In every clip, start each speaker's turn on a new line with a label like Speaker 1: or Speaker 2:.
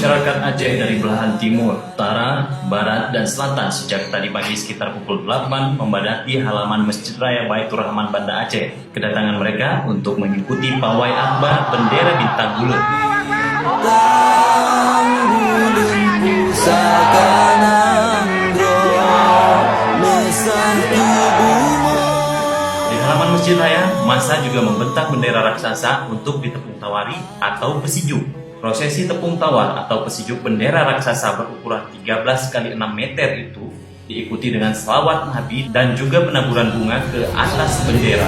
Speaker 1: masyarakat Aceh dari belahan timur, utara, barat, dan selatan sejak tadi pagi sekitar pukul 8 membadati halaman Masjid Raya Baitur Rahman Banda Aceh. Kedatangan mereka untuk mengikuti pawai akbar bendera bintang bulan. Di halaman Masjid Raya, massa juga membentang bendera raksasa untuk ditepung tawari atau pesijuk. Prosesi tepung tawar atau pesijuk bendera raksasa berukuran 13 x 6 meter itu diikuti dengan selawat Nabi dan juga penaburan bunga ke atas bendera.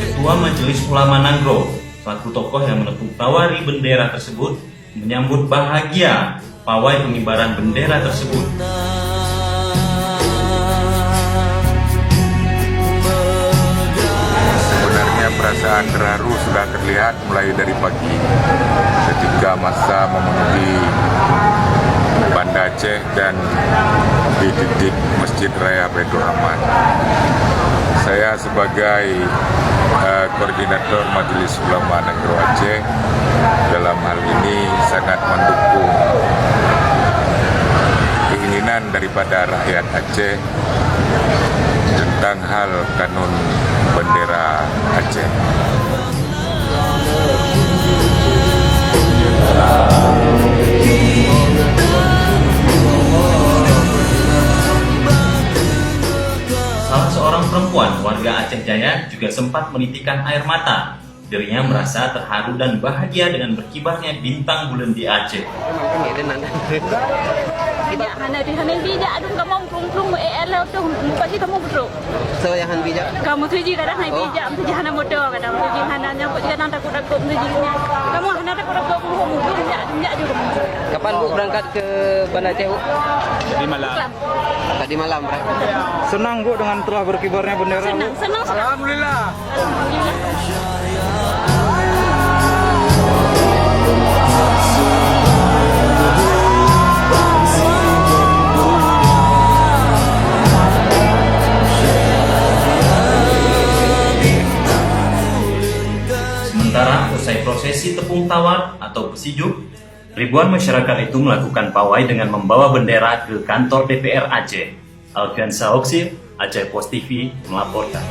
Speaker 1: Ketua Majelis Ulama Nanggro, selaku tokoh yang menepung tawari bendera tersebut, menyambut bahagia pawai pengibaran bendera tersebut.
Speaker 2: Sebenarnya perasaan terharu sudah terlihat mulai dari pagi ketika massa memenuhi Banda Aceh dan di titik Masjid Raya Baitur Rahman. Saya sebagai koordinator Majelis Ulama Nanggro Aceh dalam hal ini sangat mendukung keinginan daripada rakyat Aceh tentang hal kanun bendera Aceh.
Speaker 1: Salah seorang perempuan warga Aceh Jaya juga sempat menitikan air mata. Dirinya merasa terharu dan bahagia dengan berkibarnya bintang bulan di Aceh.
Speaker 3: Bijak hana di hana bijak aduh kamu plung elo tu pasti kamu betul.
Speaker 4: So yang han bijak.
Speaker 3: Kamu tuji kadang hai bijak tuji hana bodoh kadang tuji hana nyamuk kadang takut tujinya. Kamu hana takut bijak juga.
Speaker 4: Kapan Bu berangkat ke Banda Aceh, Bu?
Speaker 5: Di malam.
Speaker 4: Tadi malam berangkat.
Speaker 5: Senang Bu dengan telah berkibarnya bendera.
Speaker 3: Senang.
Speaker 5: Alhamdulillah.
Speaker 1: Sementara usai prosesi tepung tawar atau pesijuk, ribuan masyarakat itu melakukan pawai dengan membawa bendera ke kantor DPR Aceh. Alfian Saoksi, Aceh Post TV melaporkan.